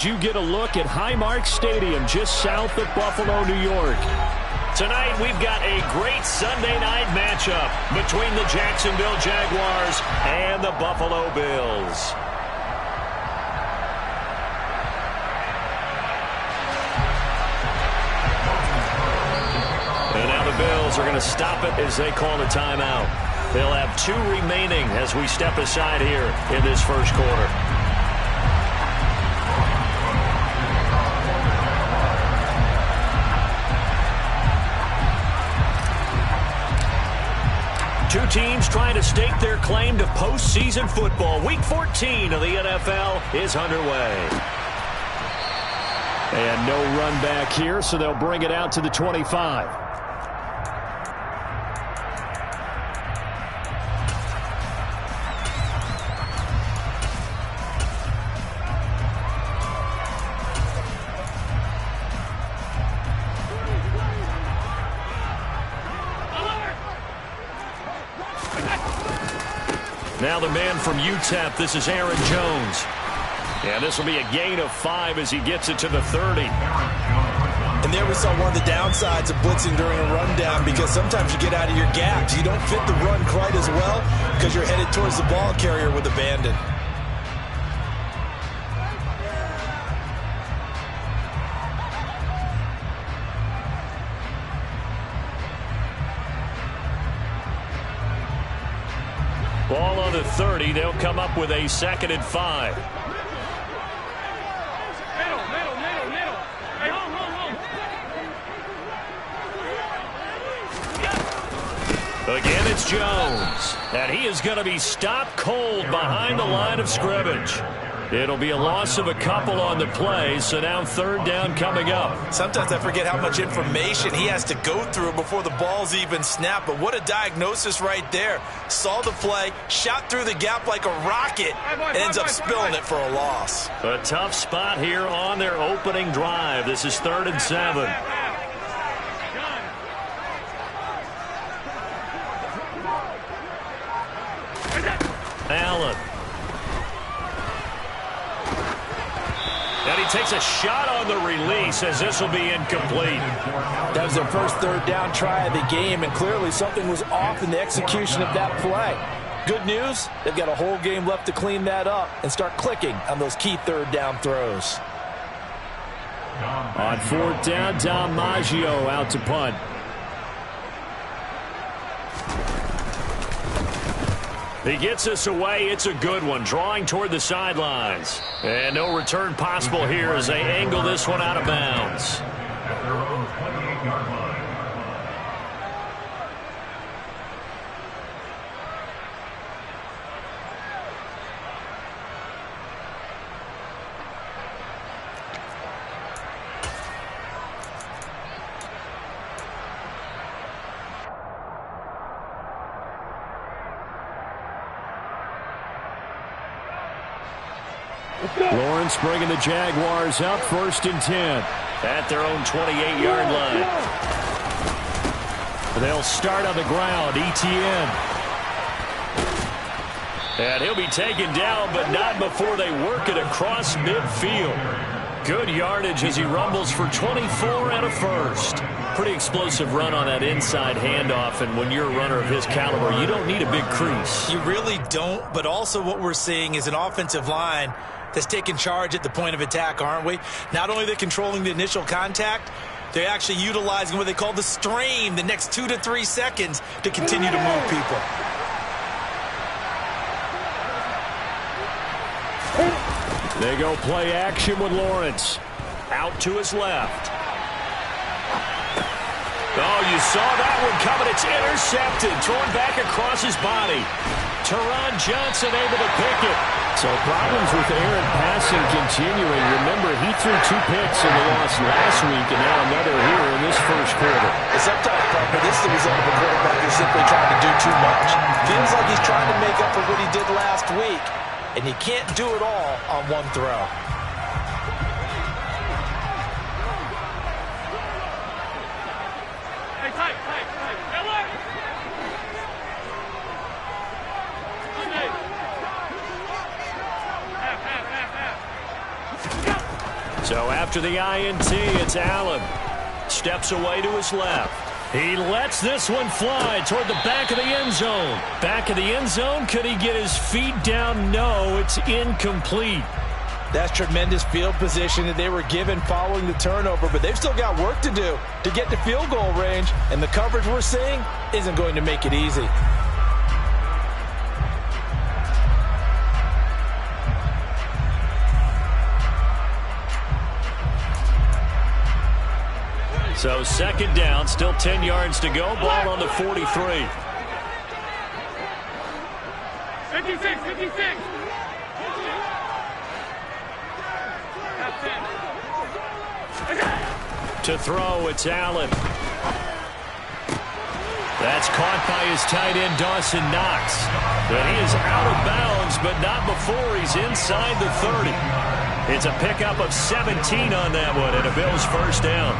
You get a look at Highmark Stadium just south of Buffalo, New York. Tonight we've got a great Sunday night matchup between the Jacksonville Jaguars and the Buffalo Bills. And now the Bills are going to stop it as they call a timeout. They'll have 2 remaining as we step aside here in this first quarter. Two teams trying to stake their claim to postseason football. Week 14 of the NFL is underway. And no run back here, so they'll bring it out to the 25. Now the man from UTEP, this is Aaron Jones. And this will be a gain of 5 as he gets it to the 30. And there we saw one of the downsides of blitzing during a rundown, because sometimes you get out of your gaps. You don't fit the run quite as well because you're headed towards the ball carrier with abandon. Ball on the 30. They'll come up with a 2nd and 5. Again, it's Jones. And he is going to be stopped cold behind the line of scrimmage. It'll be a loss of a couple on the play, so now 3rd down coming up. Sometimes I forget how much information he has to go through before the ball's even snapped, but what a diagnosis right there. Saw the play, shot through the gap like a rocket, and ends up spilling it for a loss. A tough spot here on their opening drive. This is 3rd and 7. Allen. And he takes a shot on the release as this will be incomplete. That was their first 3rd down try of the game, and clearly something was off in the execution of that play. Good news, they've got a whole game left to clean that up and start clicking on those key 3rd down throws. On 4th down, Dom Maggio out to punt. He gets this away. It's a good one, drawing toward the sidelines. And no return possible here as they angle this one out of bounds. Lawrence bringing the Jaguars up 1st and 10. At their own 28-yard line. They'll start on the ground. Etienne. And he'll be taken down, but not before they work it across midfield. Good yardage as he rumbles for 24 and a 1st. Pretty explosive run on that inside handoff, and when you're a runner of his caliber, you don't need a big crease. You really don't, but also what we're seeing is an offensive line that's taking charge at the point of attack, aren't we? Not only are they controlling the initial contact, they're actually utilizing what they call the strain the next 2 to 3 seconds to continue to move people. They go play action with Lawrence. Out to his left. Oh, you saw that one coming. It's intercepted. Thrown back across his body. Teron Johnson able to pick it. So problems with errant passing continuing. Remember, he threw 2 picks in the loss last week, and now another here in this first quarter. Sometimes, Parker, this is the result of a quarterback who's simply trying to do too much. Feels like he's trying to make up for what he did last week, and you can't do it all on one throw. So after the INT, it's Allen. Steps away to his left. He lets this one fly toward the back of the end zone. Back of the end zone, could he get his feet down? No, it's incomplete. That's tremendous field position that they were given following the turnover, but they've still got work to do to get to field goal range, and the coverage we're seeing isn't going to make it easy. So second down, still 10 yards to go. Ball on the 43. 56, 56. To throw, it's Allen. That's caught by his tight end, Dawson Knox. But he is out of bounds, but not before he's inside the 30. It's a pickup of 17 on that one, and a Bills first down.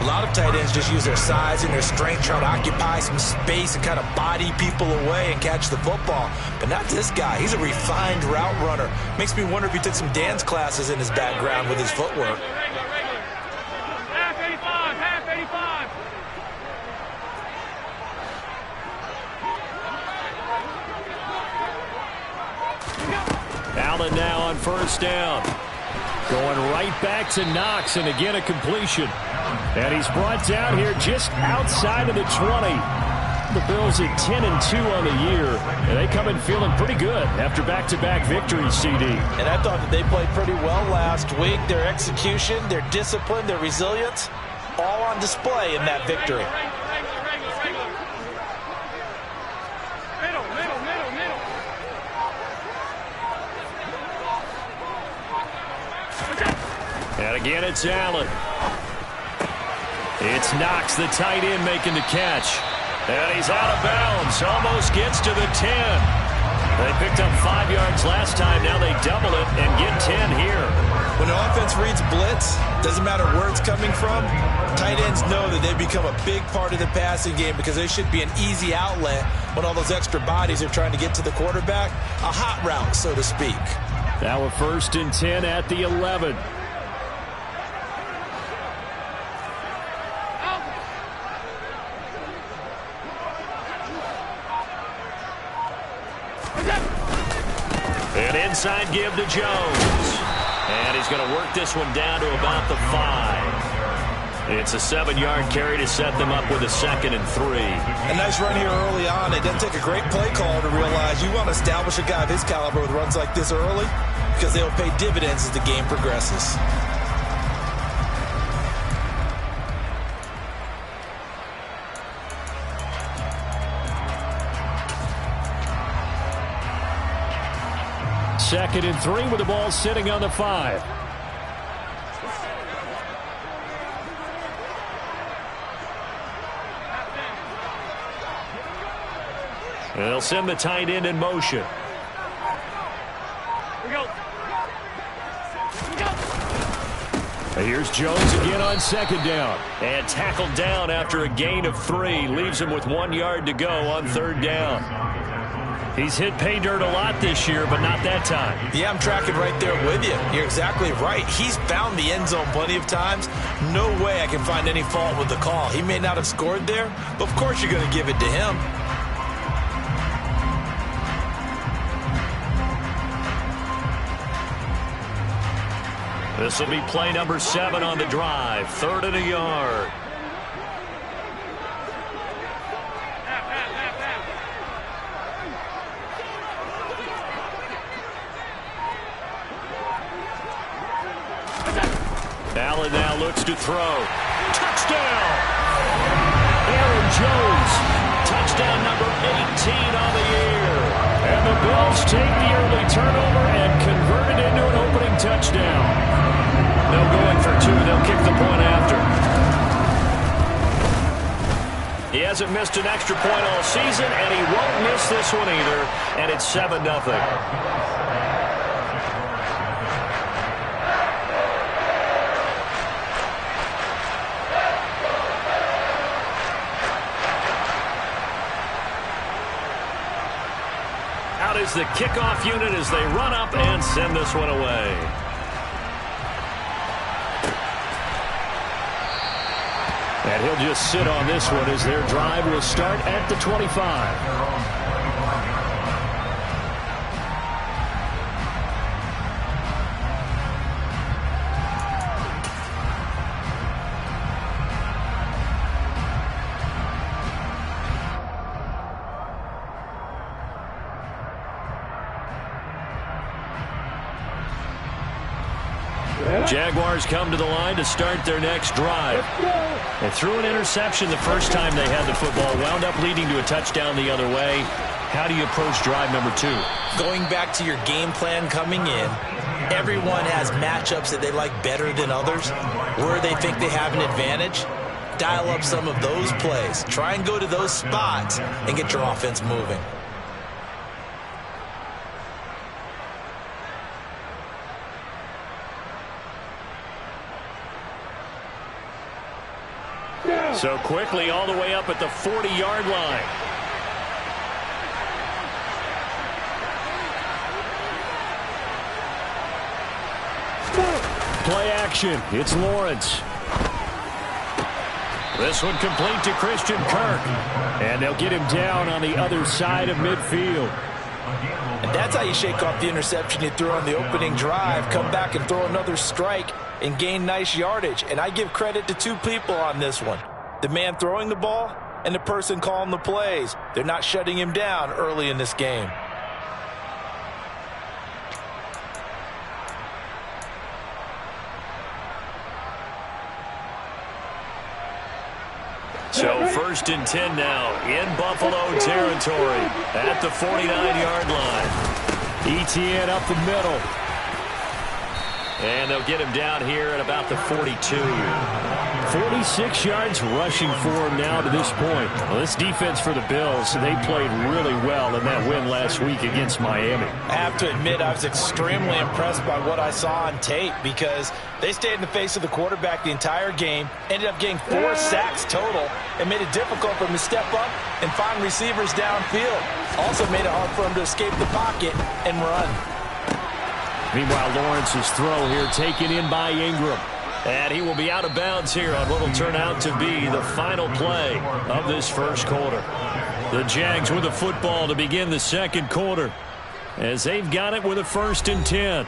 A lot of tight ends just use their size and their strength, trying to occupy some space and kind of body people away and catch the football. But not this guy. He's a refined route runner. Makes me wonder if he took some dance classes in his background with his footwork. Half 85, half 85. Allen now on first down. Going right back to Knox, and again a completion. And he's brought down here just outside of the 20. The Bills at 10-2 on the year, and they come in feeling pretty good after back-to-back victories, CD. And I thought that they played pretty well last week. Their execution, their discipline, their resilience, all on display in that victory. And again, it's Allen. It's Knox, the tight end, making the catch. And he's out of bounds. Almost gets to the 10. They picked up 5 yards last time. Now they double it and get 10 here. When an offense reads blitz, doesn't matter where it's coming from, tight ends know that they become a big part of the passing game because they should be an easy outlet when all those extra bodies are trying to get to the quarterback. A hot route, so to speak. Now a 1st and 10 at the 11. An inside give to Jones. And he's going to work this one down to about the 5. It's a 7-yard carry to set them up with a 2nd and 3. A nice run here early on. It doesn't take a great play call to realize you want to establish a guy of his caliber with runs like this early because they'll pay dividends as the game progresses. Second and 3 with the ball sitting on the 5. They'll send the tight end in motion. Here's Jones again on 2nd down. And tackled down after a gain of 3. Leaves him with 1 yard to go on 3rd down. He's hit pay dirt a lot this year, but not that time. Yeah, I'm tracking right there with you. You're exactly right. He's found the end zone plenty of times. No way I can find any fault with the call. He may not have scored there, but of course you're going to give it to him. This will be play number 7 on the drive. 3rd and a yard. Allen now looks to throw. Touchdown! Aaron Jones. Touchdown number 18 on the year. And the Bills take the early turnover and convert it into an opening touchdown. No going for 2. They'll kick the point after. He hasn't missed an extra point all season, and he won't miss this one either. And it's 7-0. Out is the kickoff unit as they run up and send this one away. And he'll just sit on this one as their drive will start at the 25. Jaguars come to the line to start their next drive. They threw an interception the first time they had the football, wound up leading to a touchdown the other way. How do you approach drive number 2? Going back to your game plan coming in, everyone has matchups that they like better than others. Where they think they have an advantage, dial up some of those plays. Try and go to those spots and get your offense moving. So quickly all the way up at the 40-yard line. Play action. It's Lawrence. This one complete to Christian Kirk. And they'll get him down on the other side of midfield. And that's how you shake off the interception you threw on the opening drive. Come back and throw another strike and gain nice yardage. And I give credit to two people on this one. The man throwing the ball and the person calling the plays. They're not shutting him down early in this game. So 1st and 10 now in Buffalo territory at the 49-yard line. ETN up the middle. And they'll get him down here at about the 42. 46 yards rushing for him now to this point. Well, this defense for the Bills, they played really well in that win last week against Miami. I have to admit, I was extremely impressed by what I saw on tape because they stayed in the face of the quarterback the entire game, ended up getting 4 sacks total, and made it difficult for him to step up and find receivers downfield. Also made it hard for him to escape the pocket and run. Meanwhile, Lawrence's throw here taken in by Ingram. And he will be out of bounds here on what will turn out to be the final play of this first quarter. The Jags with the football to begin the second quarter as they've got it with a 1st and 10.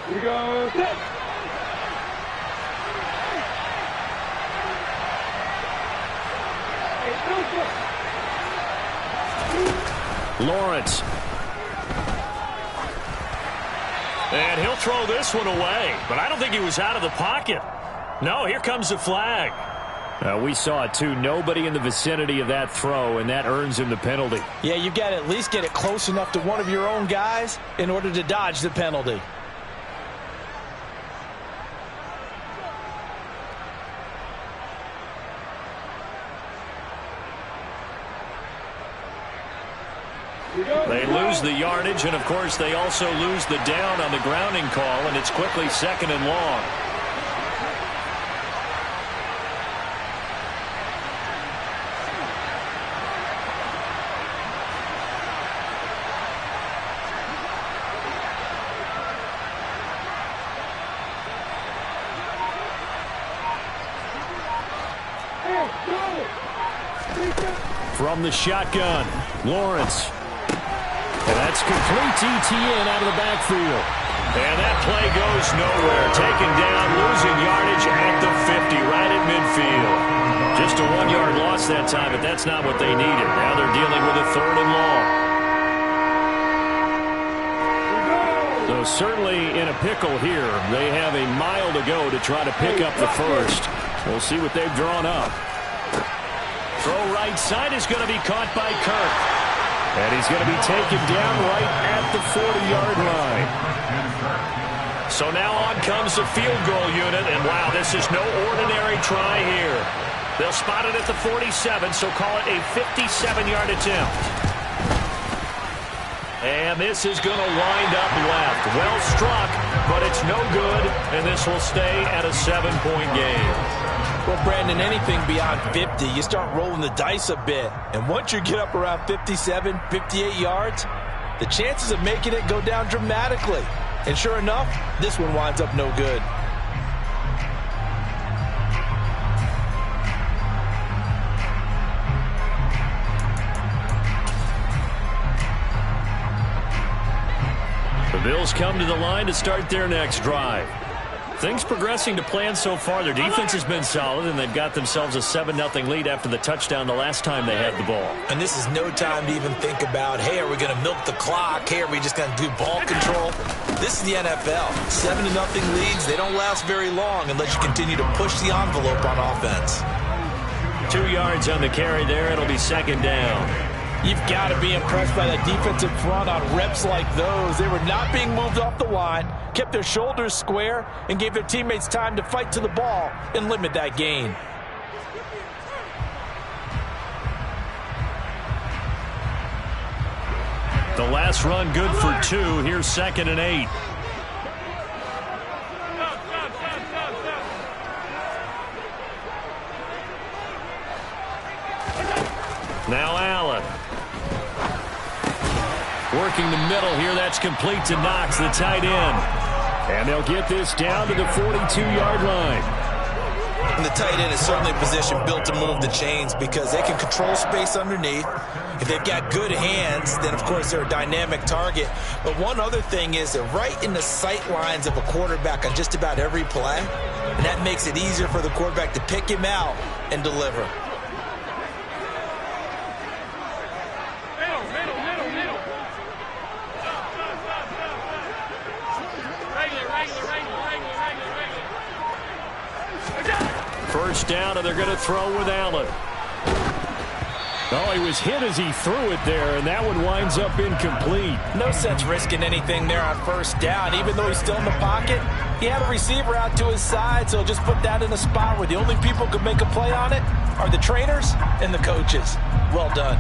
Here we go. Set. Lawrence. And he'll throw this one away, but I don't think he was out of the pocket. No, here comes the flag. We saw it too. Nobody in the vicinity of that throw, and that earns him the penalty. Yeah, you've got to at least get it close enough to one of your own guys in order to dodge the penalty. They lose the yardage, and of course they also lose the down on the grounding call, and it's quickly 2nd and long. From the shotgun, Lawrence. And that's complete to ETN out of the backfield. And that play goes nowhere. Taken down, losing yardage at the 50, right at midfield. Just a 1-yard loss that time, but that's not what they needed. Now they're dealing with a 3rd and long. So certainly in a pickle here. They have a mile to go to try to pick up the first. We'll see what they've drawn up. Throw right side is going to be caught by Kirk. And he's going to be taken down right at the 40-yard line. So now on comes the field goal unit, and wow, this is no ordinary try here. They'll spot it at the 47, so call it a 57-yard attempt. And this is going to wind up left. Well struck, but it's no good, and this will stay at a 7-point game. Well, Brandon, anything beyond 50, you start rolling the dice a bit. And once you get up around 57, 58 yards, the chances of making it go down dramatically. And sure enough, this one winds up no good. The Bills come to the line to start their next drive. Things progressing to plan so far. Their defense has been solid, and they've got themselves a 7-0 lead after the touchdown the last time they had the ball. And this is no time to even think about, hey, are we going to milk the clock? Hey, are we just going to do ball control? This is the NFL. 7-0 leads, they don't last very long unless you continue to push the envelope on offense. 2 yards on the carry there. It'll be second down. You've got to be impressed by that defensive front on reps like those. They were not being moved off the line, kept their shoulders square, and gave their teammates time to fight to the ball and limit that gain. The last run good for 2. Here's 2nd and 8. Now Allen. Working the middle here. That's complete to Knox, the tight end. And they'll get this down to the 42-yard line. And the tight end is certainly a position built to move the chains because they can control space underneath. If they've got good hands, then, of course, they're a dynamic target. But one other thing is they're right in the sight lines of a quarterback on just about every play. And that makes it easier for the quarterback to pick him out and deliver. First down, and they're going to throw with Allen. Oh, he was hit as he threw it there, and that one winds up incomplete. No sense risking anything there on first down. Even though he's still in the pocket, he had a receiver out to his side, so just put that in a spot where the only people who can make a play on it are the trainers and the coaches. Well done.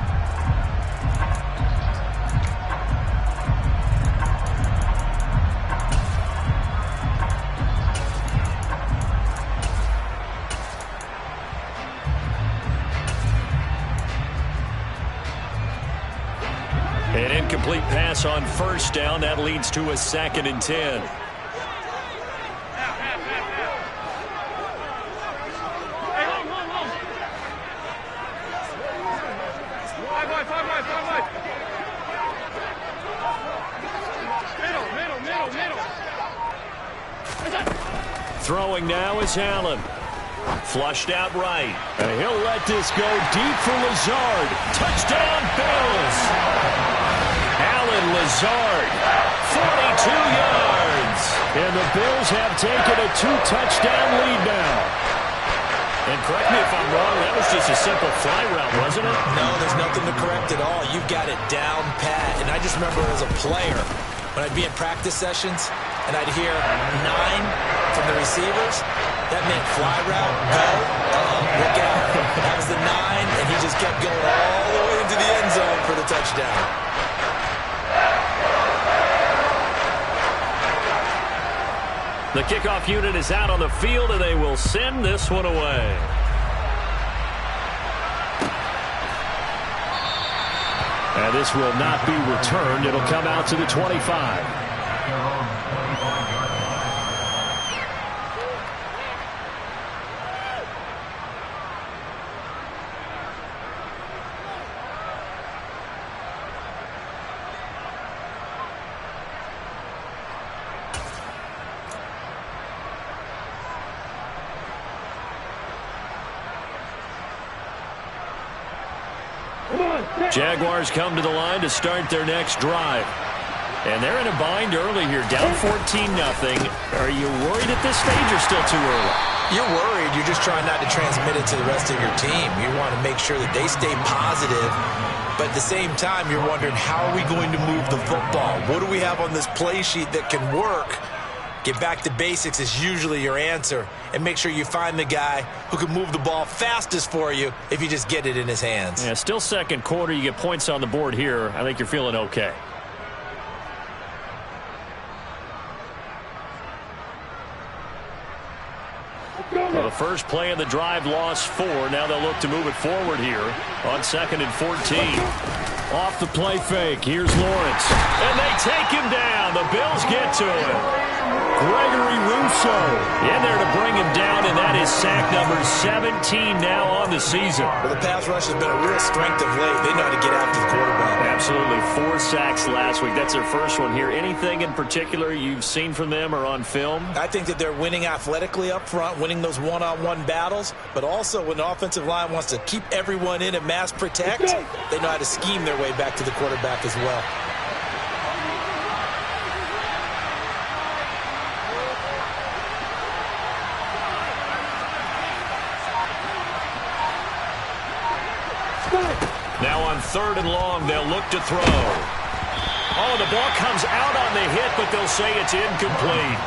An incomplete pass on first down. That leads to a 2nd and 10. Throwing now is Allen. Flushed out right. And he'll let this go deep for Lazard. Touchdown, Bills. Alan Lazard, 42 yards. And the Bills have taken a 2-touchdown lead now. And correct me if I'm wrong, that was just a simple fly route, wasn't it? No, there's nothing to correct at all. You've got it down pat. And I just remember as a player, when I'd be in practice sessions, and I'd hear 9 from the receivers, that meant fly route, go, look out. That was the 9, and he just kept going all the way into the end zone for the touchdown. The kickoff unit is out on the field, and they will send this one away. And this will not be returned. It'll come out to the 25. Jaguars come to the line to start their next drive. And they're in a bind early here, down 14-0. Are you worried at this stage or still too early? You're worried. You're just trying not to transmit it to the rest of your team. You want to make sure that they stay positive. But at the same time, you're wondering, how are we going to move the football? What do we have on this play sheet that can work? Get back to basics is usually your answer. And make sure you find the guy who can move the ball fastest for you if you just get it in his hands. Yeah, still second quarter. You get points on the board here. I think you're feeling okay. Well, the first play of the drive lost 4. Now they'll look to move it forward here on 2nd and 14. Off the play fake. Here's Lawrence. And they take him down. The Bills get to him. Gregory Rousseau in there to bring him down, and that is sack number 17 now on the season. Well, the pass rush has been a real strength of late. They know how to get after the quarterback. Absolutely. 4 sacks last week. That's their first one here. Anything in particular you've seen from them or on film? I think that they're winning athletically up front, winning those one-on-one battles, but also when the offensive line wants to keep everyone in and mass protect, they know how to scheme their way back to the quarterback as well. Now on 3rd and long, they'll look to throw. Oh, the ball comes out on the hit, but they'll say it's incomplete.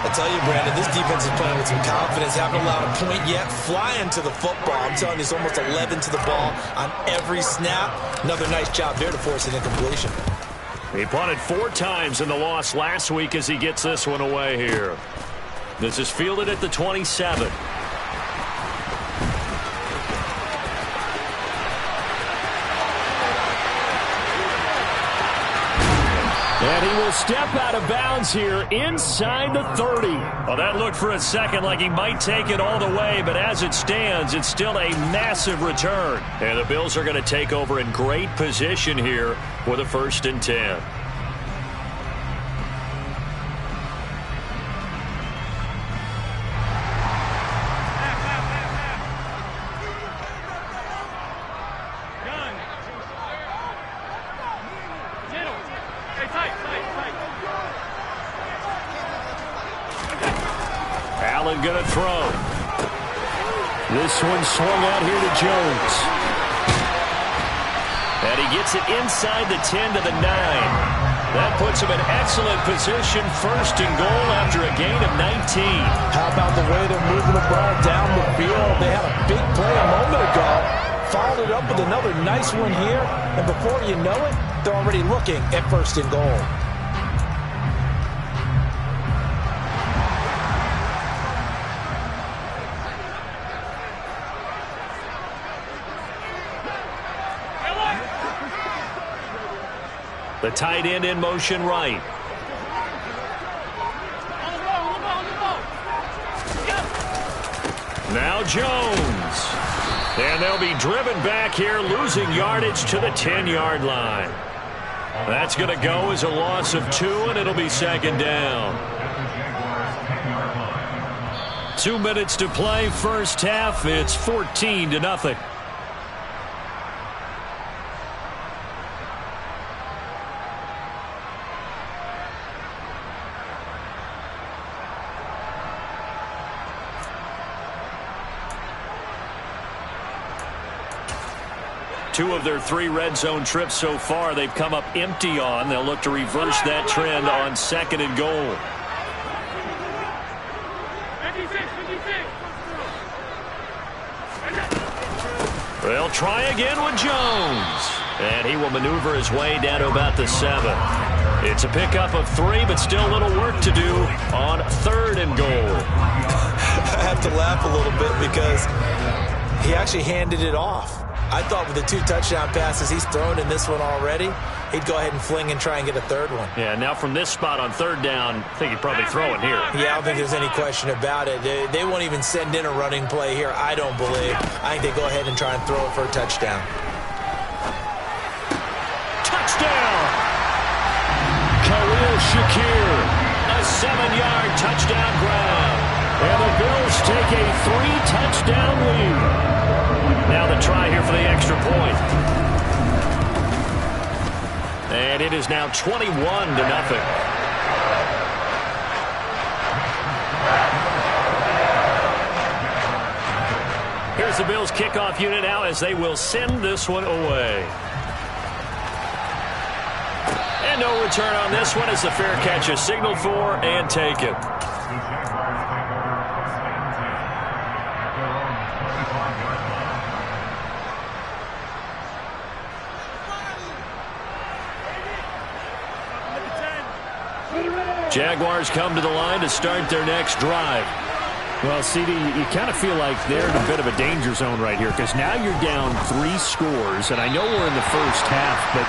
I tell you, Brandon, this defense is playing with some confidence. Haven't allowed a point yet. Flying to the football. I'm telling you, it's almost 11 to the ball on every snap. Another nice job there to force an incompletion. He punted 4 times in the loss last week as he gets this one away here. This is fielded at the 27. And he will step out of bounds here inside the 30. Well, that looked for a second like he might take it all the way, but as it stands, it's still a massive return. And the Bills are going to take over in great position here with a 1st and 10. Allen going to throw. This one swung out here to Jones. And he gets it inside the 10 to the 9. That puts him in excellent position, 1st and goal after a gain of 19. How about the way they're moving the ball down the field? They had a big play a moment ago. Followed it up with another nice one here. And before you know it, they're already looking at 1st and goal. The tight end in motion right. Now Jones. And they'll be driven back here, losing yardage to the 10-yard line. That's going to go as a loss of 2, and it'll be 2nd down. 2 minutes to play, first half. It's 14-0. Two of their 3 red zone trips so far, they've come up empty on. They'll look to reverse that trend on 2nd and goal. 56. They'll try again with Jones. And he will maneuver his way down to about the 7. It's a pickup of 3, but still a little work to do on 3rd and goal. I have to laugh a little bit because he actually handed it off. I thought with the 2 touchdown passes he's thrown in this one already, he'd go ahead and fling and try and get a 3rd one. Yeah, now from this spot on 3rd down, I think he'd probably throw it here. Yeah, I don't think there's any question about it. They won't even send in a running play here, I don't believe. I think they go ahead and try and throw it for a touchdown. Touchdown! Khalil Shakir, a 7-yard touchdown grab. And the Bills take a 3-touchdown lead. Now the try here for the extra point. And it is now 21-0. Here's the Bills kickoff unit now as they will send this one away. And no return on this one as the fair catch is signaled for and taken. Jaguars come to the line to start their next drive. Well, CD, you kind of feel like they're in a bit of a danger zone right here because now you're down 3 scores, and I know we're in the first half, but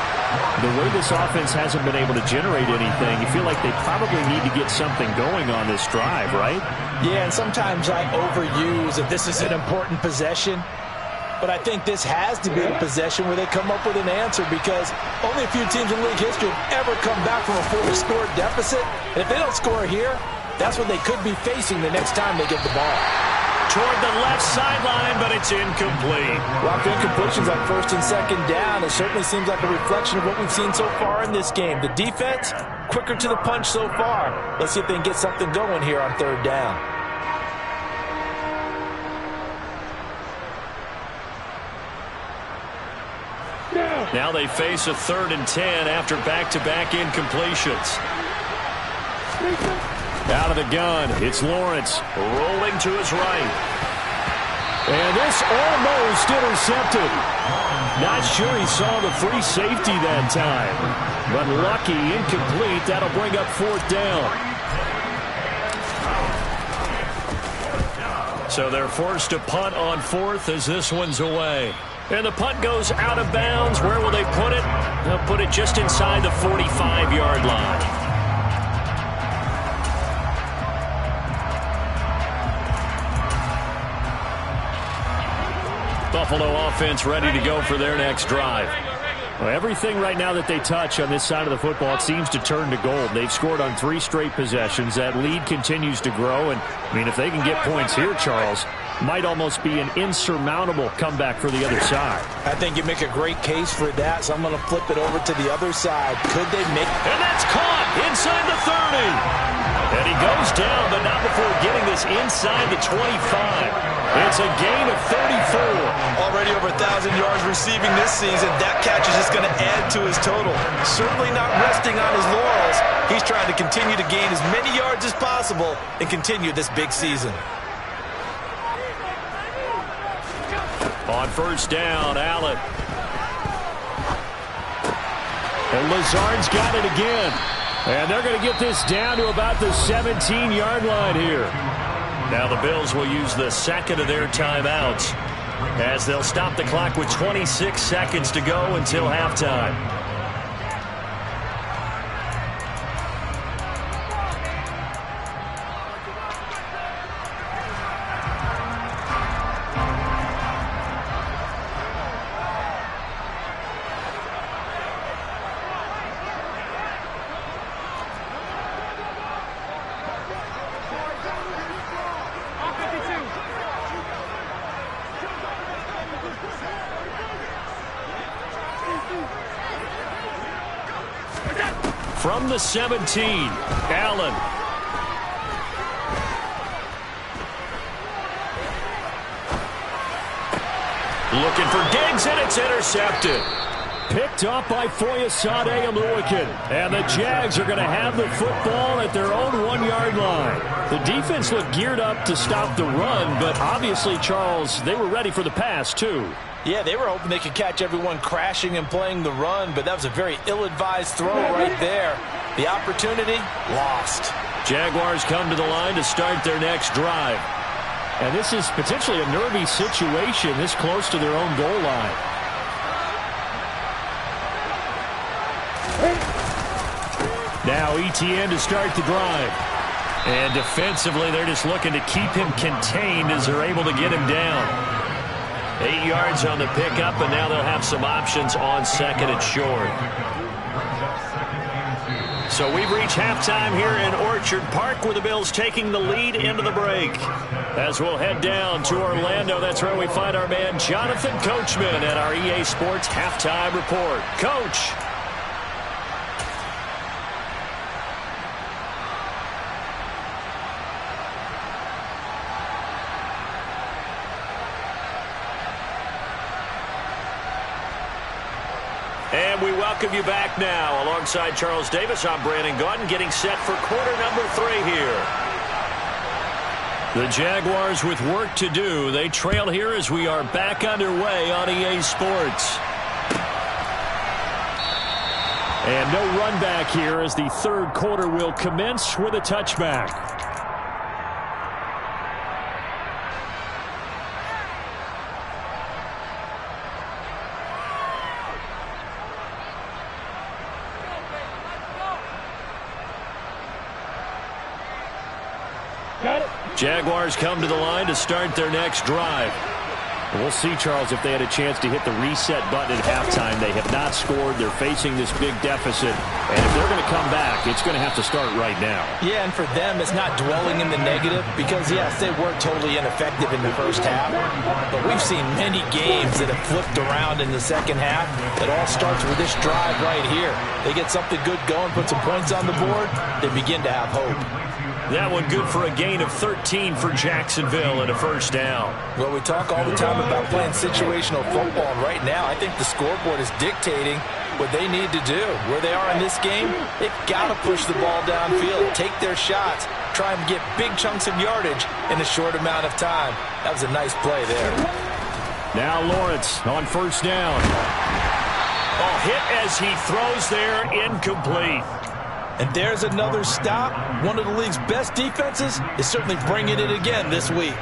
the way this offense hasn't been able to generate anything, you feel like they probably need to get something going on this drive, right? Yeah, and sometimes I overuse that this is an important possession, but I think this has to be a possession where they come up with an answer because only a few teams in league history have ever come back from a 4-score deficit, and if they don't score here, that's what they could be facing the next time they get the ball. Toward the left sideline, but it's incomplete. Well, incompletions on 1st and 2nd down, it certainly seems like a reflection of what we've seen so far in this game. The defense, quicker to the punch so far. Let's see if they can get something going here on 3rd down. Now they face a 3rd and 10 after back-to-back incompletions. Out of the gun, it's Lawrence rolling to his right. And this almost intercepted. Not sure he saw the free safety that time. But lucky, incomplete. That'll bring up 4th down. So they're forced to punt on 4th as this one's away. And the punt goes out of bounds. Where will they put it? They'll put it just inside the 45-yard line. Buffalo offense ready to go for their next drive. Well, everything right now that they touch on this side of the football, it seems to turn to gold. They've scored on 3 straight possessions. That lead continues to grow. And, I mean, if they can get points here, Charles, might almost be an insurmountable comeback for the other side. I think you make a great case for that, so I'm going to flip it over to the other side. Could they make... And that's caught inside the 30. And he goes down, but not before getting this inside the 25. It's a gain of 34. Already over 1,000 yards receiving this season. That catch is just going to add to his total. Certainly not resting on his laurels. He's trying to continue to gain as many yards as possible and continue this big season. On 1st down, Allen. And Lazard's got it again. And they're going to get this down to about the 17-yard line here. Now the Bills will use the 2nd of their timeouts as they'll stop the clock with 26 seconds to go until halftime. From the 17, Allen. Looking for Diggs, and it's intercepted. Picked up by Foyesade Oluwakin. And the Jags are going to have the football at their own 1-yard line. The defense looked geared up to stop the run, but obviously, Charles, they were ready for the pass, too. Yeah, they were hoping they could catch everyone crashing and playing the run, but that was a very ill-advised throw right there. The opportunity, lost. Jaguars come to the line to start their next drive. And this is potentially a nervy situation this close to their own goal line. Now ETN to start the drive. And defensively, they're just looking to keep him contained as they're able to get him down. 8 yards on the pickup, and now they'll have some options on 2nd and short. So we've reached halftime here in Orchard Park with the Bills taking the lead into the break. As we'll head down to Orlando, that's where we find our man Jonathan Coachman at our EA Sports Halftime Report. Coach. And we welcome you back now. Alongside Charles Davis, I'm Brandon Gaudin, getting set for quarter number 3 here. The Jaguars with work to do. They trail here as we are back underway on EA Sports. And no run back here as the 3rd quarter will commence with a touchback. Jaguars come to the line to start their next drive. We'll see, Charles, if they had a chance to hit the reset button at halftime. They have not scored. They're facing this big deficit. And if they're going to come back, it's going to have to start right now. Yeah, and for them, it's not dwelling in the negative because, yes, they were totally ineffective in the first half. But we've seen many games that have flipped around in the second half. It all starts with this drive right here. They get something good going, put some points on the board, they begin to have hope. That one good for a gain of 13 for Jacksonville and a first down. Well, we talk all the time about playing situational football, and right now I think the scoreboard is dictating what they need to do. Where they are in this game, they've got to push the ball downfield, take their shots, try and get big chunks of yardage in a short amount of time. That was a nice play there. Now Lawrence on first down. Oh, hit as he throws there, incomplete. And there's another stop. One of the league's best defenses is certainly bringing it again this week.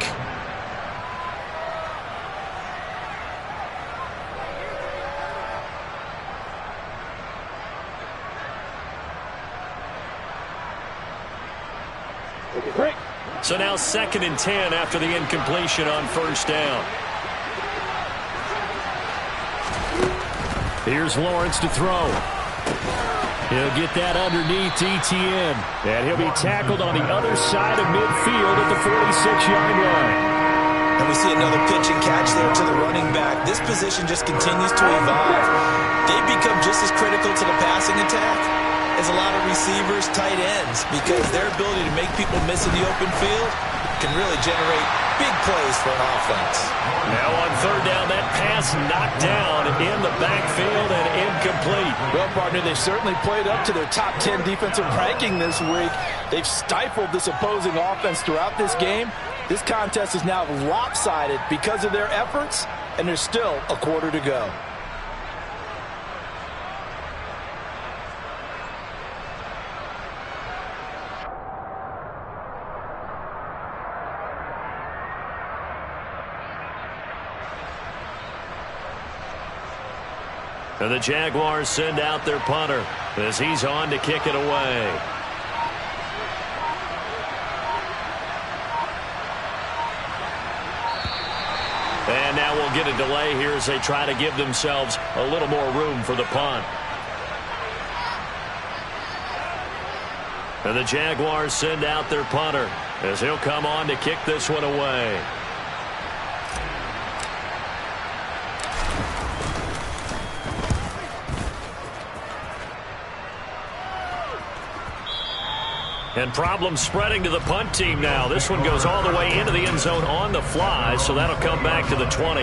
So now 2nd and 10 after the incompletion on first down. Here's Lawrence to throw. He'll get that underneath ETN. And he'll be tackled on the other side of midfield at the 46-yard line. And we see another pitch and catch there to the running back. This position just continues to evolve. They've become just as critical to the passing attack as a lot of receivers, tight ends, because their ability to make people miss in the open field can really generate big plays for an offense. Now on third down, that pass knocked down in the backfield and incomplete. Well, partner, they've certainly played up to their top 10 defensive ranking this week. They've stifled this opposing offense throughout this game. This contest is now lopsided because of their efforts, and there's still a quarter to go. And the Jaguars send out their punter as he's on to kick it away. And now we'll get a delay here as they try to give themselves a little more room for the punt. And the Jaguars send out their punter as he'll come on to kick this one away. And problems spreading to the punt team now. This one goes all the way into the end zone on the fly, so that'll come back to the 20.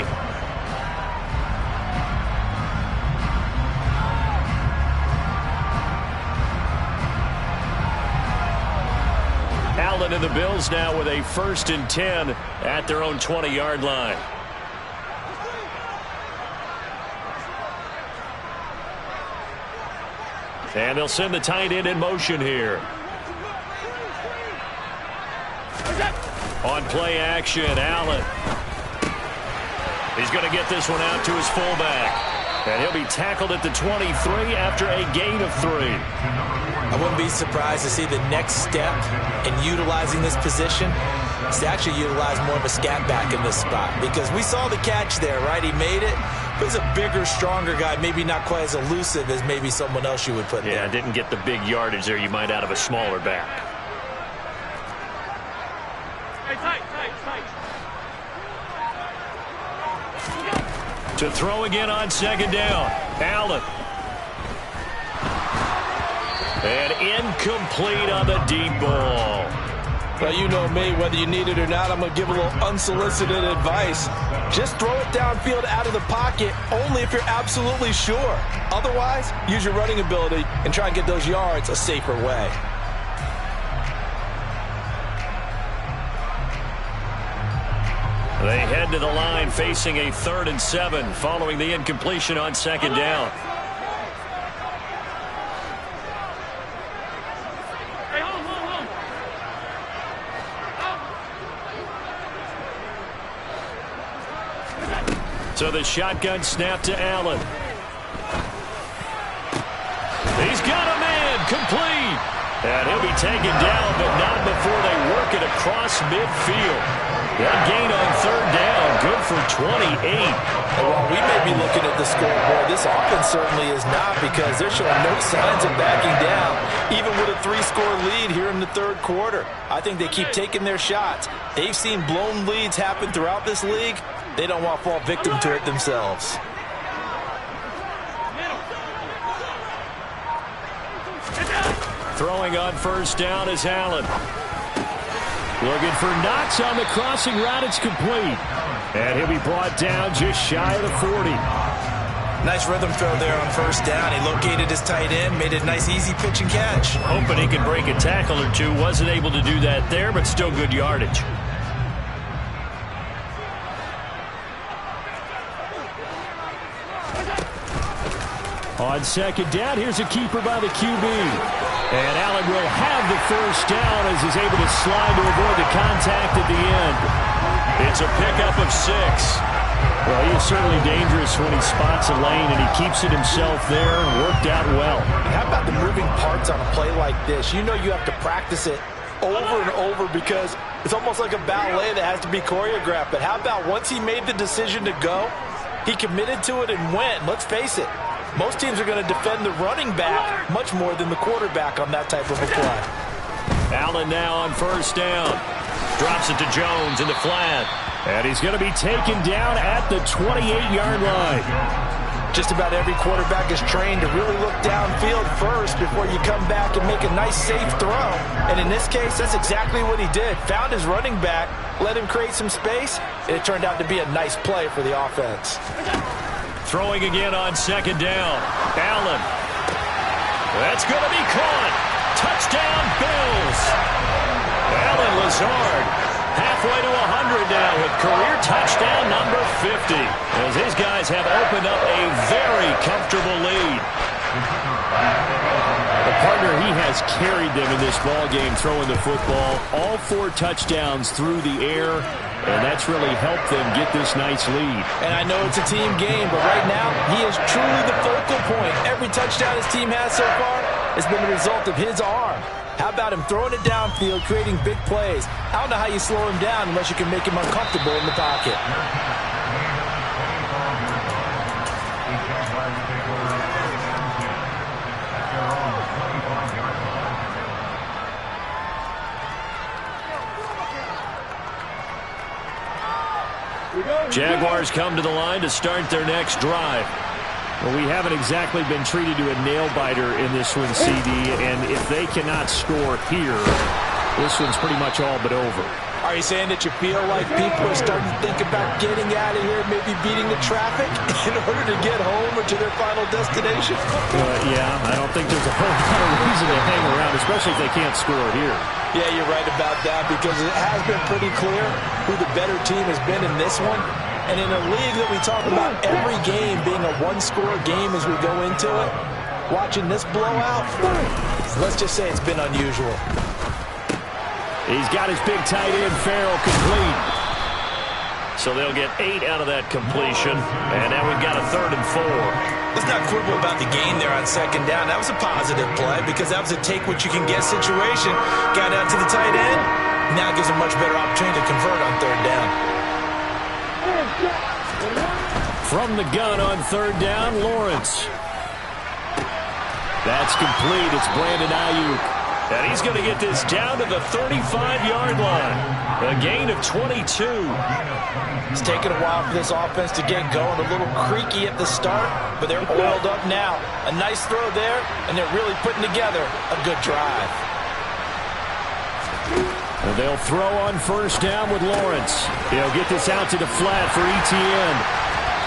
Allen and the Bills now with a 1st and 10 at their own 20-yard line. And they'll send the tight end in motion here. On play action, Allen. He's going to get this one out to his fullback. And he'll be tackled at the 23 after a gain of 3. I wouldn't be surprised to see the next step in utilizing this position is to actually utilize more of a scat back in this spot. Because we saw the catch there, right? He made it. But he's a bigger, stronger guy, maybe not quite as elusive as maybe someone else you would put there. Yeah, didn't get the big yardage there you might out of a smaller back. To throw again on 2nd down. Allen. And incomplete on the deep ball. Well, you know me, whether you need it or not, I'm going to give a little unsolicited advice. Just throw it downfield out of the pocket only if you're absolutely sure. Otherwise, use your running ability and try and get those yards a safer way. They head to the line facing a 3rd and 7 following the incompletion on 2nd down. So the shotgun snap to Allen. He's got a man complete. And he'll be taken down, but not before they work it across midfield. That gain on third down, good for 28. And while we may be looking at the scoreboard, this offense certainly is not, because they're showing no signs of backing down, even with a 3-score lead here in the third quarter. I think they keep taking their shots. They've seen blown leads happen throughout this league. They don't want to fall victim to it themselves. Throwing on first down is Allen. Looking for Knox on the crossing route. It's complete. And he'll be brought down just shy of the 40. Nice rhythm throw there on first down. He located his tight end, made a nice easy pitch and catch. Hoping he can break a tackle or two. Wasn't able to do that there, but still good yardage. On second down, here's a keeper by the QB. And Allen will have the first down as he's able to slide to avoid the contact at the end. It's a pickup of 6. Well, he is certainly dangerous when he spots a lane, and he keeps it himself there. Worked out well. How about the moving parts on a play like this? You know you have to practice it over and over, because it's almost like a ballet that has to be choreographed. But how about once he made the decision to go, he committed to it and went. Let's face it, most teams are going to defend the running back much more than the quarterback on that type of a play. Allen now on first down. Drops it to Jones in the flat. And he's going to be taken down at the 28-yard line. Just about every quarterback is trained to really look downfield first before you come back and make a nice, safe throw. And in this case, that's exactly what he did. Found his running back, let him create some space, and it turned out to be a nice play for the offense. Throwing again on second down. Allen. That's going to be caught. Touchdown, Bills. Allen Lazard halfway to 100 now with career touchdown number 50. As his guys have opened up a very comfortable lead. The partner, he has carried them in this ball game throwing the football. All 4 touchdowns through the air. And that's really helped them get this nice lead. And I know it's a team game, but right now, he is truly the focal point. Every touchdown his team has so far has been the result of his arm. How about him throwing it downfield, creating big plays? I don't know how you slow him down unless you can make him uncomfortable in the pocket. Jaguars come to the line to start their next drive. Well, we haven't exactly been treated to a nail-biter in this one, CD, and if they cannot score here, this one's pretty much all but over. Are you saying that you feel like people are starting to think about getting out of here, maybe beating the traffic in order to get home or to their final destination? Yeah, I don't think there's a whole lot of reason to hang around, especially if they can't score here. Yeah, you're right about that, because it has been pretty clear who the better team has been in this one. And in a league that we talk about every game being a one-score game as we go into it, watching this blowout, let's just say it's been unusual. He's got his big tight end, Farrell, complete. So they'll get 8 out of that completion. And now we've got a 3rd and 4. Let's not quibble about the gain there on second down. That was a positive play because that was a take-what-you-can-get situation. Got out to the tight end. Now gives a much better opportunity to convert on 3rd down. From the gun on 3rd down, Lawrence. That's complete. It's Brandon Ayuk. And he's going to get this down to the 35-yard line. A gain of 22. It's taken a while for this offense to get going. A little creaky at the start, but they're oiled up now. A nice throw there, and they're really putting together a good drive. And they'll throw on first down with Lawrence. He'll get this out to the flat for Etienne.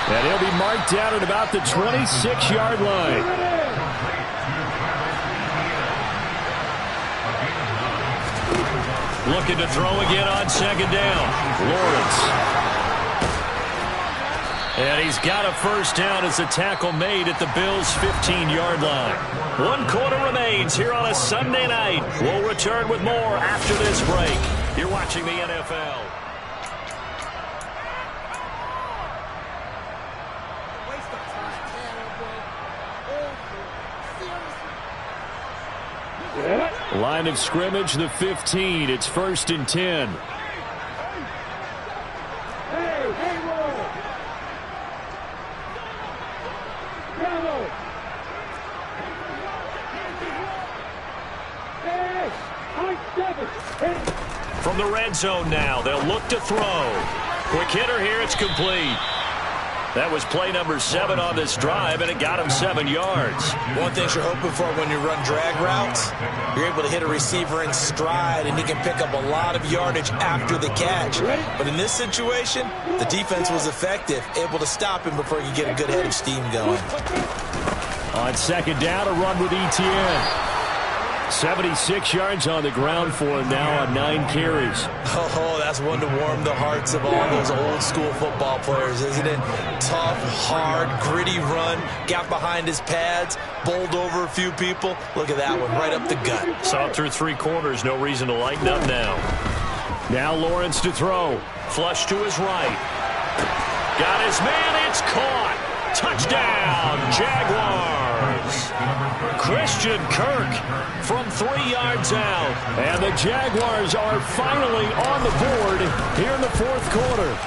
And he'll be marked down at about the 26-yard line. Looking to throw again on second down. Lawrence. And he's got a first down as the tackle made at the Bills' 15-yard line. 1 quarter remains here on a Sunday night. We'll return with more after this break. You're watching the NFL. Line of scrimmage, the 15. It's 1st and 10. From the red zone now, they'll look to throw. Quick hitter here, it's complete. That was play number 7 on this drive, and it got him 7 yards. One thing you're hoping for when you run drag routes, you're able to hit a receiver in stride, and he can pick up a lot of yardage after the catch. But in this situation, the defense was effective, able to stop him before he could get a good head of steam going. On 2nd down, a run with ETN. 76 yards on the ground for him now on 9 carries. Oh, that's one to warm the hearts of all those old school football players, isn't it? Tough, hard, gritty run, got behind his pads, bowled over a few people. Look at that one, right up the gut. Saw it through 3 quarters, no reason to lighten up now. Now Lawrence to throw. Flush to his right. Got his man, it's caught. Touchdown, Jaguars. Christian Kirk from 3 yards out. And the Jaguars are finally on the board here in the 4th quarter.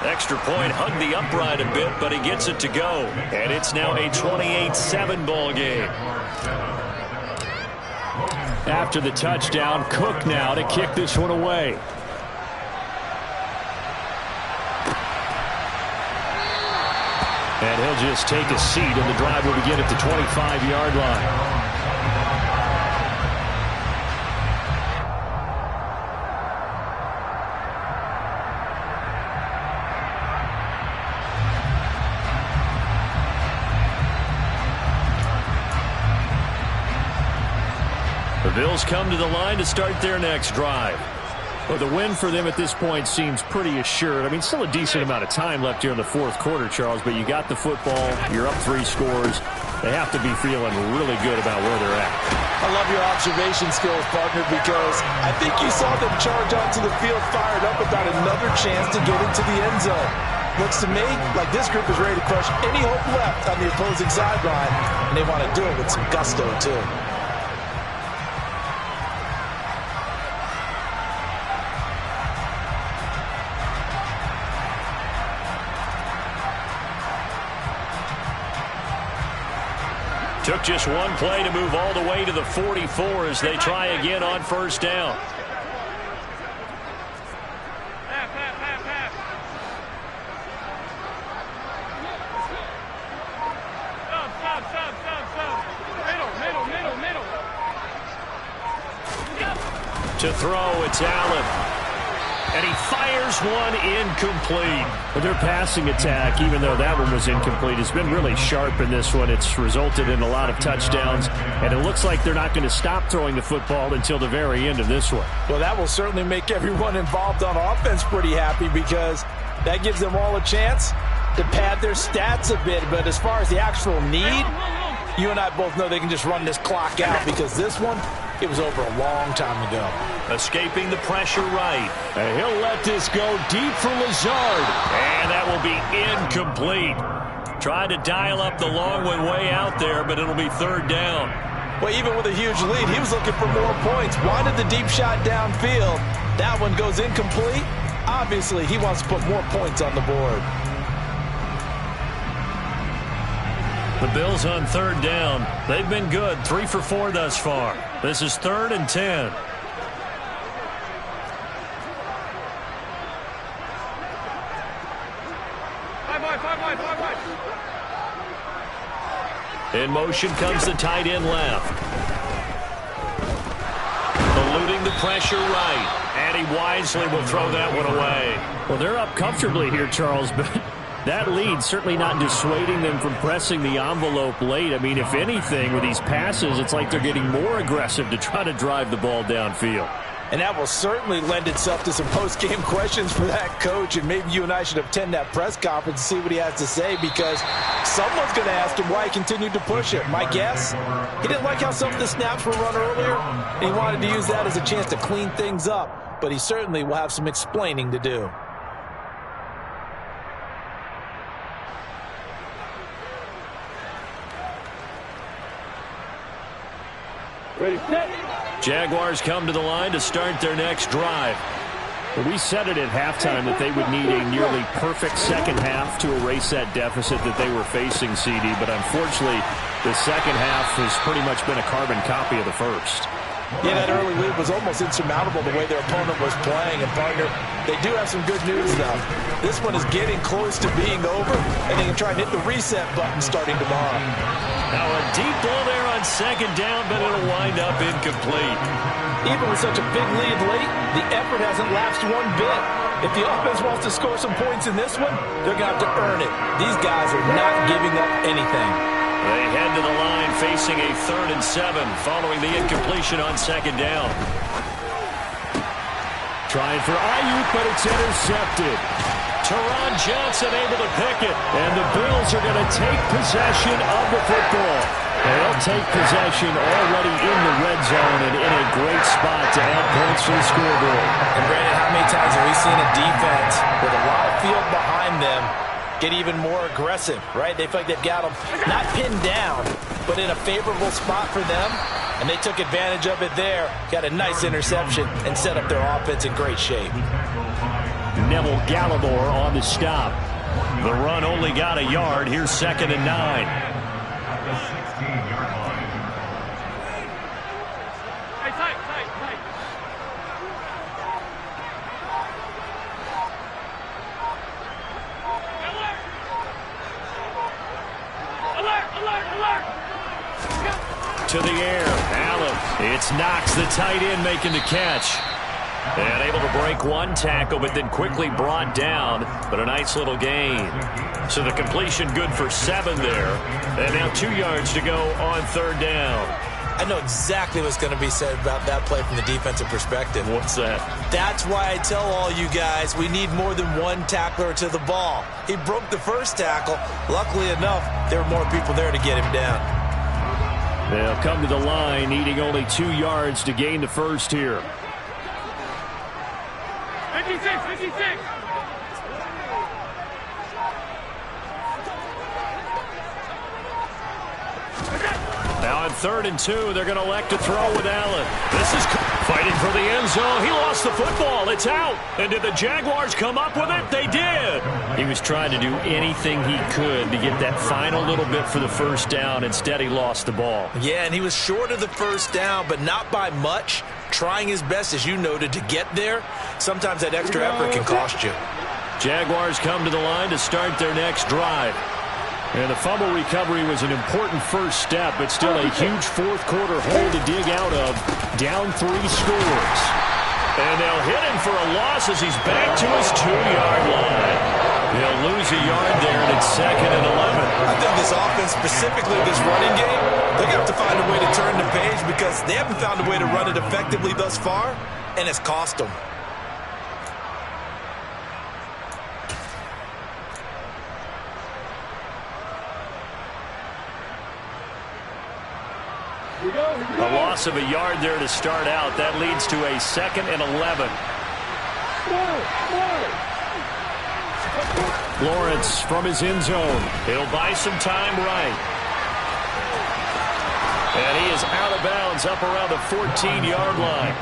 Extra point hugged the upright a bit, but he gets it to go. And it's now a 28-7 ball game. After the touchdown, Cook now to kick this one away. And he'll just take a seat, and the drive will begin at the 25-yard line. The Bills come to the line to start their next drive. Well, the win for them at this point seems pretty assured. I mean, still a decent amount of time left here in the 4th quarter, Charles, but you got the football. You're up 3 scores. They have to be feeling really good about where they're at. I love your observation skills, partner, because I think you saw them charge onto the field fired up without another chance to get into the end zone. Looks to me like this group is ready to crush any hope left on the opposing sideline, and they want to do it with some gusto, too. Took just one play to move all the way to the 44 as they try again on 1st down. Middle. To throw, it's Allen. And he fires one incomplete. But their passing attack, even though that one was incomplete, has been really sharp in this one. It's resulted in a lot of touchdowns, and it looks like they're not going to stop throwing the football until the very end of this one. Well, that will certainly make everyone involved on offense pretty happy because that gives them all a chance to pad their stats a bit. But as far as the actual need, you and I both know they can just run this clock out because this one, it was over a long time ago. Escaping the pressure right. And he'll let this go deep for Lazard. And that will be incomplete. Tried to dial up the long one way out there, but it'll be 3rd down. Well, even with a huge lead, he was looking for more points. Wanted the deep shot downfield. That one goes incomplete. Obviously, he wants to put more points on the board. The Bills on 3rd down. They've been good, 3 for 4 thus far. This is 3rd and 10. In motion comes the tight end left. Eluding the pressure right. And he wisely will throw that one away. Well, they're up comfortably here, Charles, but that lead certainly not dissuading them from pressing the envelope late. I mean, if anything, with these passes, it's like they're getting more aggressive to try to drive the ball downfield. And that will certainly lend itself to some post-game questions for that coach. And maybe you and I should attend that press conference and see what he has to say, because someone's going to ask him why he continued to push it. My guess, he didn't like how some of the snaps were run earlier, and he wanted to use that as a chance to clean things up. But he certainly will have some explaining to do. Jaguars come to the line to start their next drive. We said it at halftime that they would need a nearly perfect second half to erase that deficit that they were facing, CD. But unfortunately, the second half has pretty much been a carbon copy of the first. Yeah, that early lead was almost insurmountable the way their opponent was playing. And, partner, they do have some good news, though. This one is getting close to being over, and they can try and hit the reset button starting tomorrow. Now a deep ball there on second down, but it'll wind up incomplete. Even with such a big lead late, the effort hasn't lapsed one bit. If the offense wants to score some points in this one, they're going to have to earn it. These guys are not giving up anything. They head to the line facing a 3rd and 7 following the incompletion on second down. Trying for Ayuk, but it's intercepted. Teron Johnson able to pick it. And the Bills are going to take possession of the football. They'll take possession already in the red zone and in a great spot to add points to the scoreboard. And Brandon, how many times have we seen a defense with a lot of field behind them get even more aggressive, right? They feel like they've got them not pinned down, but in a favorable spot for them. And they took advantage of it there, got a nice interception, and set up their offense in great shape. Neville Gallimore on the stop. The run only got a yard. Here's 2nd and 9. To the air, Allen. It's Knox, the tight end, making the catch. And able to break one tackle, but then quickly brought down. But a nice little gain. So the completion good for 7 there. And now 2 yards to go on 3rd down. I know exactly what's going to be said about that play from the defensive perspective. What's that? That's why I tell all you guys we need more than one tackler to the ball. He broke the first tackle. Luckily enough, there were more people there to get him down. They'll come to the line, needing only 2 yards to gain the first here. 56, 56. Now on 3rd and 2, they're going to elect to throw with Allen. This is fighting for the end zone. He lost the football. It's out. And did the Jaguars come up with it? They did. He was trying to do anything he could to get that final little bit for the first down. Instead, he lost the ball. Yeah, and he was short of the first down, but not by much. Trying his best, as you noted, to get there. Sometimes that extra effort can cost you. Jaguars come to the line to start their next drive. And the fumble recovery was an important first step, but still a huge fourth-quarter hole to dig out of. Down 3 scores. And they'll hit him for a loss as he's back to his 2-yard line. They'll lose a yard there, and it's 2nd and 11. I think this offense, specifically this running game, they're going to have to find a way to turn the page because they haven't found a way to run it effectively thus far, and it's cost them. A loss of a yard there to start out. That leads to a 2nd and 11. Lawrence from his end zone. He'll buy some time right. And he is out of bounds up around the 14-yard line.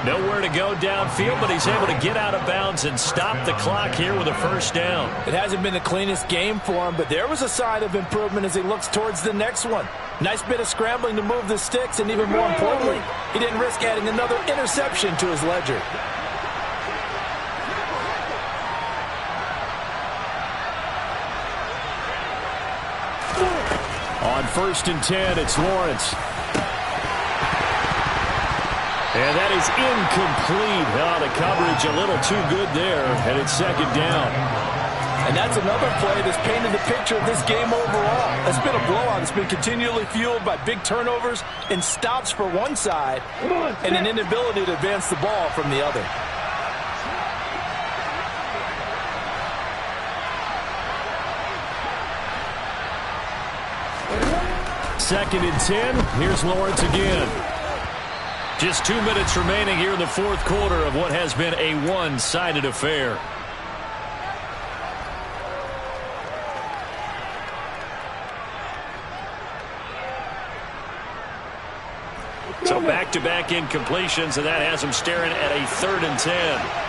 Nowhere to go downfield, but he's able to get out of bounds and stop the clock here with a first down. It hasn't been the cleanest game for him, but there was a sign of improvement as he looks towards the next one. Nice bit of scrambling to move the sticks, and even more importantly, he didn't risk adding another interception to his ledger. On 1st and 10, it's Lawrence. And that is incomplete. Oh, the coverage a little too good there, and it's 2nd down. And that's another play that's painted the picture of this game overall. It's been a blowout. It's been continually fueled by big turnovers and stops for one side and an inability to advance the ball from the other. Second and 10. Here's Lawrence again. Just 2 minutes remaining here in the fourth quarter of what has been a one-sided affair. So back-to-back incompletions, and that has them staring at a 3rd and 10.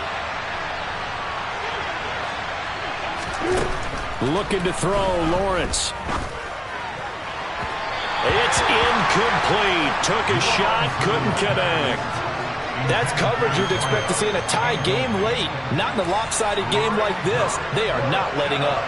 Looking to throw, Lawrence. It's incomplete. Took a shot, couldn't connect. That's coverage you'd expect to see in a tie game late. Not in a lopsided game like this. They are not letting up.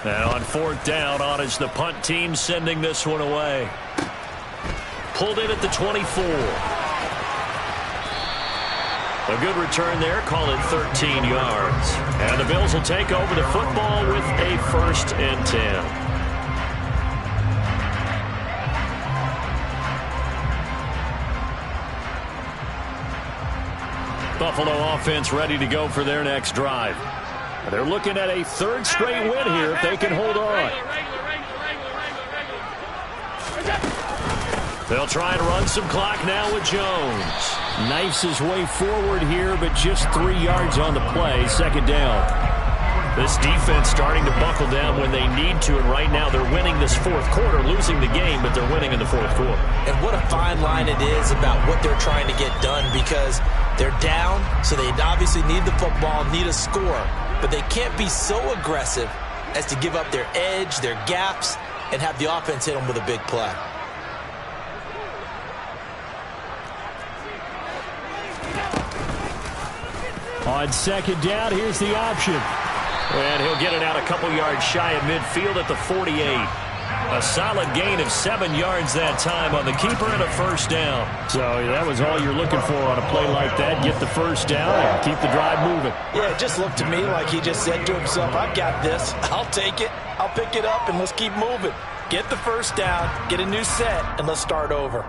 And on 4th down, on is the punt team sending this one away. Pulled in at the 24. A good return there, call it 13 yards. And the Bills will take over the football with a 1st and 10. Buffalo offense ready to go for their next drive. They're looking at a 3rd straight win here if they can hold on. They'll try and run some clock now with Jones. Knifes his way forward here, but just 3 yards on the play. 2nd down. This defense starting to buckle down when they need to, and right now they're winning this 4th quarter, losing the game, but they're winning in the 4th quarter. And what a fine line it is about what they're trying to get done, because they're down, so they obviously need the football, need a score, but they can't be so aggressive as to give up their edge, their gaps, and have the offense hit them with a big play. On 2nd down, here's the option. And he'll get it out a couple yards shy of midfield at the 48. A solid gain of 7 yards that time on the keeper and a 1st down. So that was all you're looking for on a play like that. Get the 1st down and keep the drive moving. Yeah, it just looked to me like he just said to himself, I've got this. I'll take it. I'll pick it up, and let's keep moving. Get the 1st down, get a new set, and let's start over.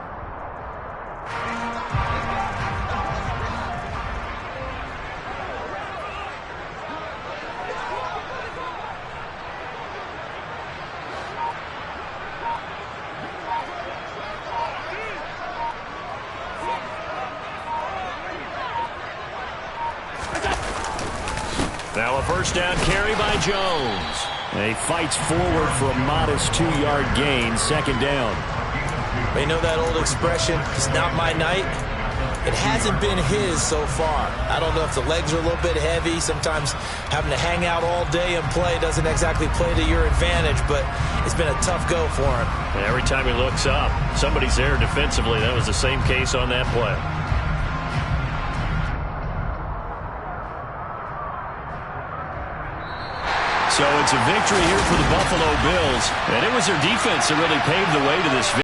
Now a 1st down carry by Jones. And he fights forward for a modest 2-yard gain. 2nd down. You know that old expression, it's not my night? It hasn't been his so far. I don't know if the legs are a little bit heavy. Sometimes having to hang out all day and play doesn't exactly play to your advantage, but it's been a tough go for him. And every time he looks up, somebody's there defensively. That was the same case on that play. So it's a victory here for the Buffalo Bills. And it was their defense that really paved the way to this victory.